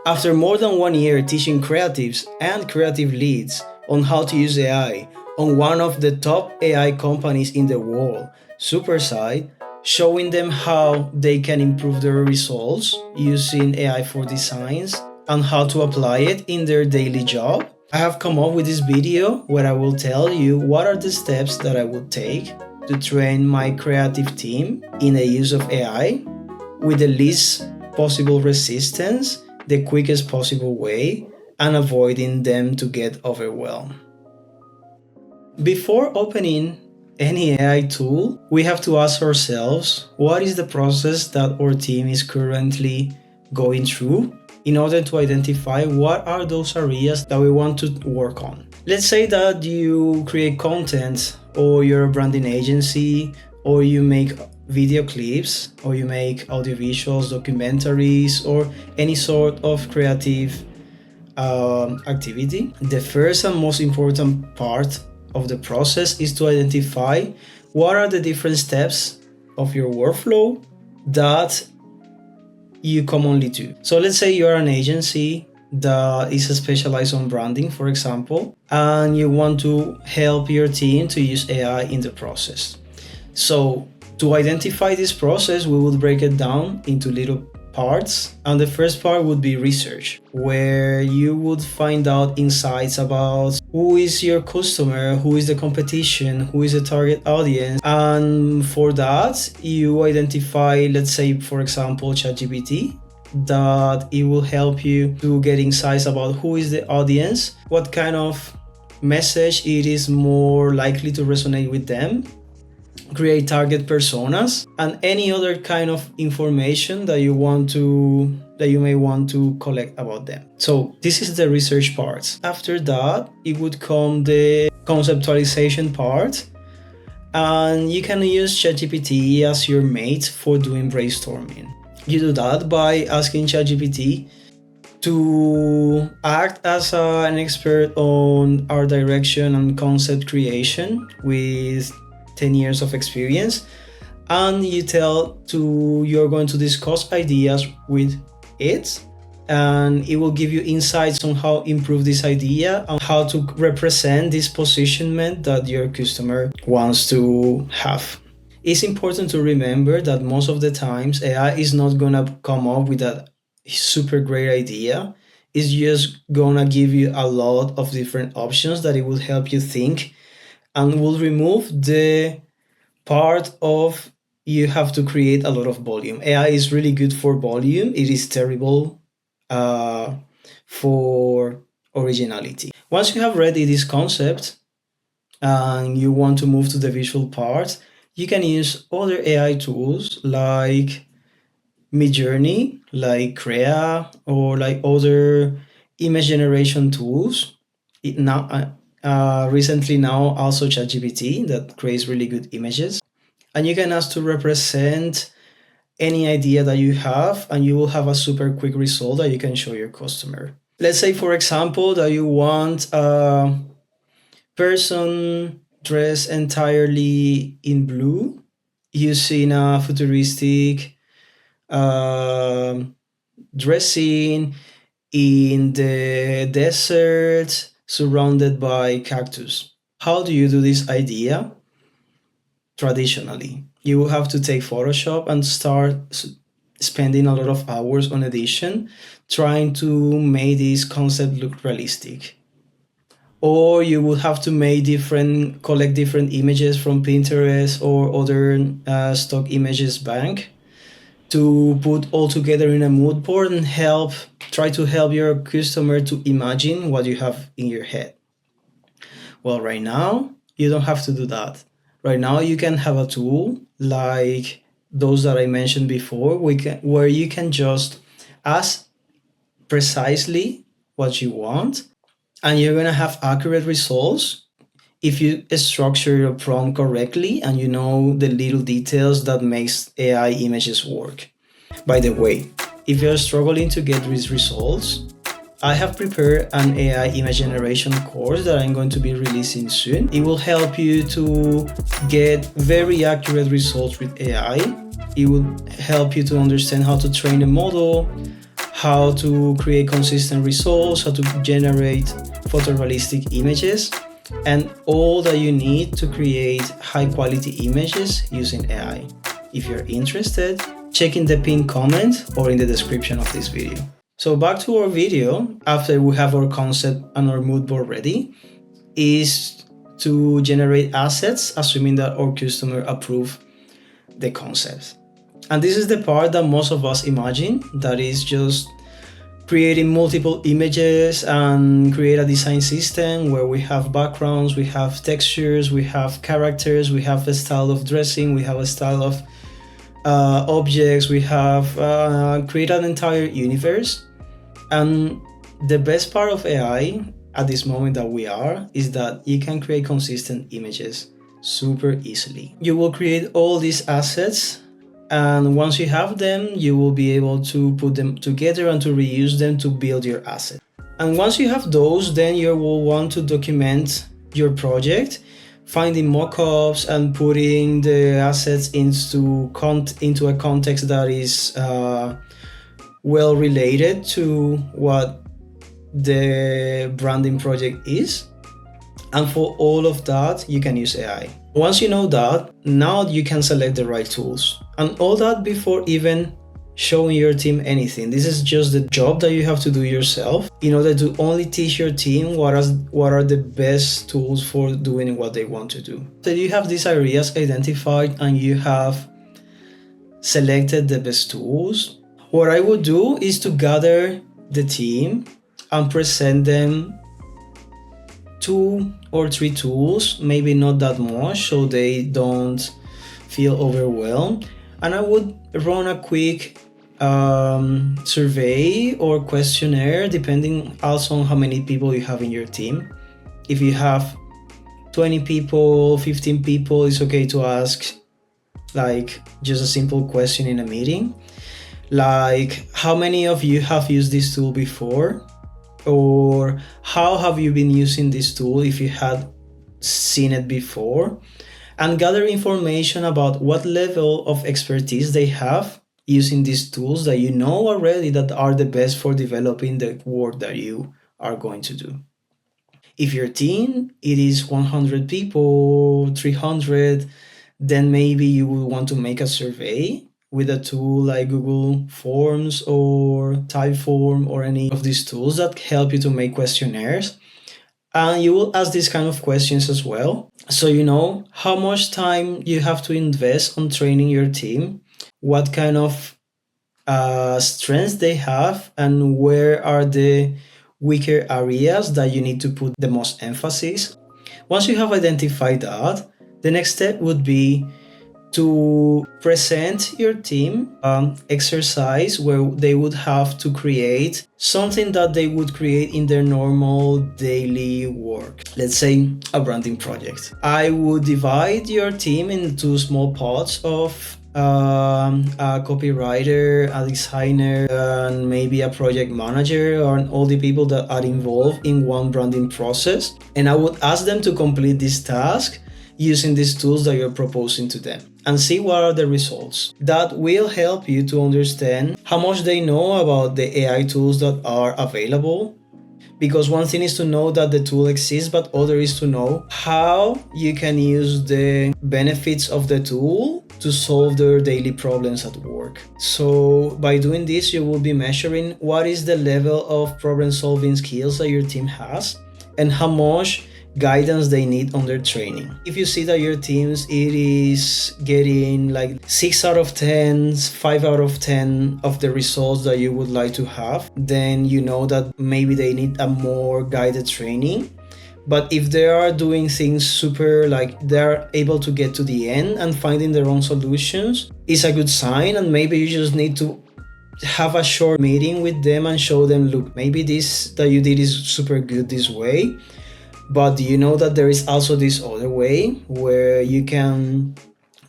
After more than 1 year teaching creatives and creative leads on how to use AI on one of the top AI companies in the world, Superside, showing them how they can improve their results using AI for designs and how to apply it in their daily job, I have come up with this video where I will tell you what are the steps that I would take to train my creative team in the use of AI with the least possible resistance, the quickest possible way, and avoiding them to get overwhelmed. Before opening any AI tool, we have to ask ourselves what is the process that our team is currently going through in order to identify what are those areas that we want to work on. Let's say that you create content, or you're a branding agency, or you make video clips, or you make audiovisuals, documentaries, or any sort of creative activity. The first and most important part of the process is to identify what are the different steps of your workflow that you commonly do. So let's say you're an agency that is specialized on branding, for example, and you want to help your team to use AI in the process. So to identify this process, we will break it down into little parts, and the first part would be research, where you would find out insights about who is your customer, who is the competition, who is the target audience, and for that you identify, let's say for example ChatGPT, that it will help you to get insights about who is the audience, what kind of message it is more likely to resonate with them, create target personas, and any other kind of information that you may want to collect about them. So this is the research part. After that, it would come the conceptualization part, and you can use ChatGPT as your mate for doing brainstorming. You do that by asking ChatGPT to act as an expert on art direction and concept creation with 10 years of experience, and you're going to discuss ideas with it, and it will give you insights on how to improve this idea and how to represent this positionment that your customer wants to have. It's important to remember that most of the times AI is not gonna come up with a super great idea. It's just gonna give you a lot of different options that it will help you think, and will remove the part of you have to create a lot of volume. AI is really good for volume. It is terrible for originality. Once you have ready this concept and you want to move to the visual part, you can use other AI tools like Midjourney, like Crea, or like other image generation tools. Recently now also ChatGPT that creates really good images, and you can ask to represent any idea that you have, and you will have a super quick result that you can show your customer. Let's say for example that you want a person dressed entirely in blue using a futuristic dressing in the desert surrounded by cactus. How do you do this idea? Traditionally, you will have to take Photoshop and start spending a lot of hours on edition, trying to make this concept look realistic. Or you will have to collect different images from Pinterest or other stock images bank to put all together in a mood board and try to help your customer to imagine what you have in your head. Well, right now, you don't have to do that. Right now, you can have a tool like those that I mentioned before, where you can just ask precisely what you want, and you're going to have accurate results if you structure your prompt correctly and you know the little details that makes AI images work. By the way, if you're struggling to get these results, I have prepared an AI image generation course that I'm going to be releasing soon. It will help you to get very accurate results with AI. It will help you to understand how to train the model, how to create consistent results, how to generate photorealistic images, and all that you need to create high quality images using AI. If you're interested, check in the pinned comment or in the description of this video. So back to our video, after we have our concept and our mood board ready, is to generate assets, assuming that our customer approve the concept. And this is the part that most of us imagine, that is just creating multiple images and create a design system where we have backgrounds, we have textures, we have characters, we have a style of dressing, we have a style of objects, we have create an entire universe. And the best part of AI at this moment that we are is that you can create consistent images super easily. You will create all these assets, and once you have them, you will be able to put them together and to reuse them to build your asset. And once you have those, then you will want to document your project, finding mockups and putting the assets into a context that is well related to what the branding project is. And for all of that, you can use AI. Once you know that, now you can select the right tools. And all that before even showing your team anything. This is just the job that you have to do yourself in order to only teach your team what are the best tools for doing what they want to do. So you have these areas identified and you have selected the best tools. What I would do is to gather the team and present them 2 or 3 tools, maybe not that much, so they don't feel overwhelmed. And I would run a quick survey or questionnaire, depending also on how many people you have in your team. If you have 20 people, 15 people, it's okay to ask like just a simple question in a meeting, like how many of you have used this tool before, or how have you been using this tool if you had seen it before, and gather information about what level of expertise they have using these tools that you know already that are the best for developing the work that you are going to do. If your team, it is 100 people, 300, then maybe you will want to make a survey with a tool like Google Forms or Typeform or any of these tools that help you to make questionnaires. And you will ask these kind of questions as well. So you know how much time you have to invest on training your team, what kind of strengths they have, and where are the weaker areas that you need to put the most emphasis. Once you have identified that, the next step would be to present your team exercise where they would have to create something that they would create in their normal daily work. Let's say a branding project. I would divide your team into small pods of a copywriter, a designer, and maybe a project manager, or all the people that are involved in one branding process. And I would ask them to complete this task using these tools that you're proposing to them and see what are the results. That will help you to understand how much they know about the AI tools that are available. Because one thing is to know that the tool exists, but other is to know how you can use the benefits of the tool to solve their daily problems at work. So by doing this, you will be measuring what is the level of problem solving skills that your team has and how much guidance they need on their training. If you see that your teams, it is getting like 6 out of 10, 5 out of 10 of the results that you would like to have, then you know that maybe they need a more guided training. But if they are doing things super, like they're able to get to the end and finding their own solutions, it's a good sign. And maybe you just need to have a short meeting with them and show them, look, maybe this that you did is super good this way, but do you know that there is also this other way where you can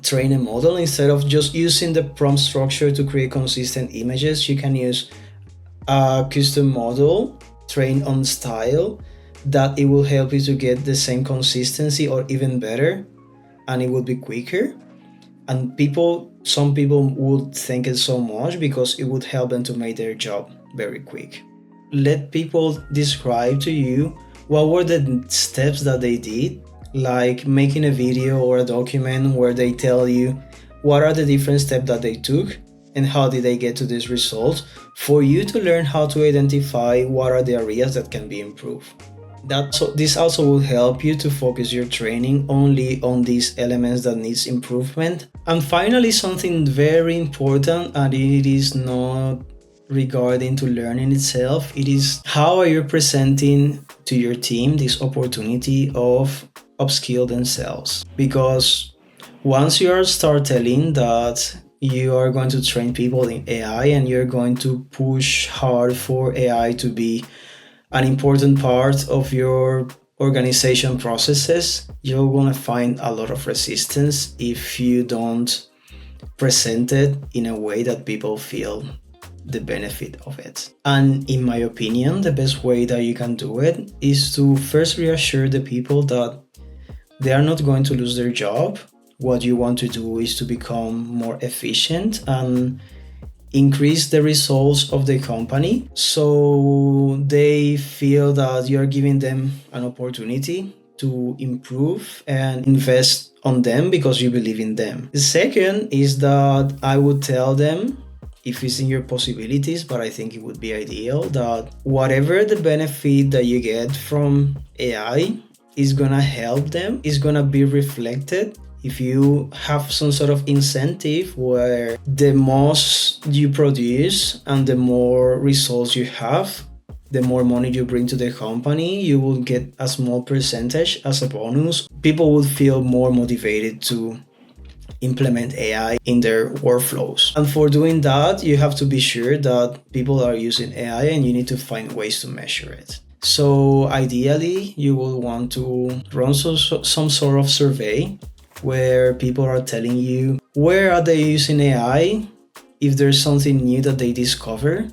train a model instead of just using the prompt structure to create consistent images? You can use a custom model trained on style that it will help you to get the same consistency or even better, and it will be quicker. And some people would thank it so much because it would help them to make their job very quick. Let people describe to you what were the steps that they did, like making a video or a document where they tell you what are the different steps that they took and how did they get to this result, for you to learn how to identify what are the areas that can be improved. This also will help you to focus your training only on these elements that needs improvement. And finally, something very important, and it is not regarding to learning itself, it is how are you presenting to your team this opportunity of upskill themselves. Because once you start telling that you are going to train people in AI and you're going to push hard for AI to be an important part of your organization processes, you're going to find a lot of resistance if you don't present it in a way that people feel the benefit of it. And in my opinion, the best way that you can do it is to first reassure the people that they are not going to lose their job. What you want to do is to become more efficient and increase the results of the company, so they feel that you're giving them an opportunity to improve and invest on them because you believe in them. The second is that I would tell them, if it's in your possibilities, but I think it would be ideal, that whatever the benefit that you get from AI is gonna help them, is gonna be reflected if you have some sort of incentive where the most you produce and the more results you have, the more money you bring to the company, you will get a small percentage as a bonus. People will feel more motivated to implement AI in their workflows. And for doing that, you have to be sure that people are using AI and you need to find ways to measure it. So ideally, you will want to run some sort of survey where people are telling you where are they using AI, if there's something new that they discover,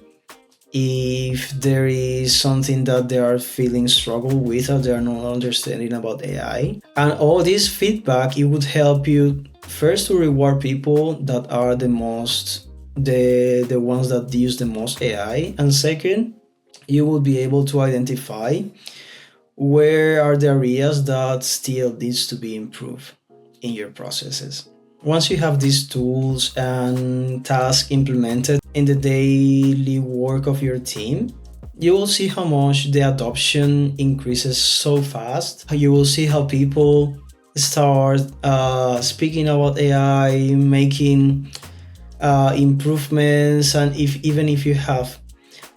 if there is something that they are feeling struggle with or they are not understanding about AI. And all this feedback, it would help you first to reward people that are the ones that use the most AI, and second, you will be able to identify where are the areas that still needs to be improved in your processes. Once you have these tools and tasks implemented in the daily work of your team, you will see how much the adoption increases so fast. You will see how people start speaking about AI, making improvements, and even if you have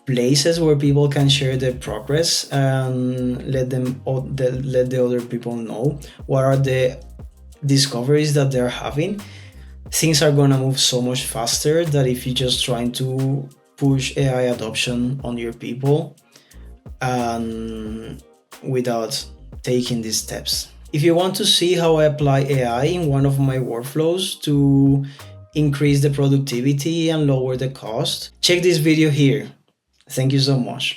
places where people can share their progress and let the other people know what are the discoveries that they're having, things are gonna move so much faster than if you're just trying to push AI adoption on your people and without taking these steps. If you want to see how I apply AI in one of my workflows to increase the productivity and lower the cost, check this video here. Thank you so much.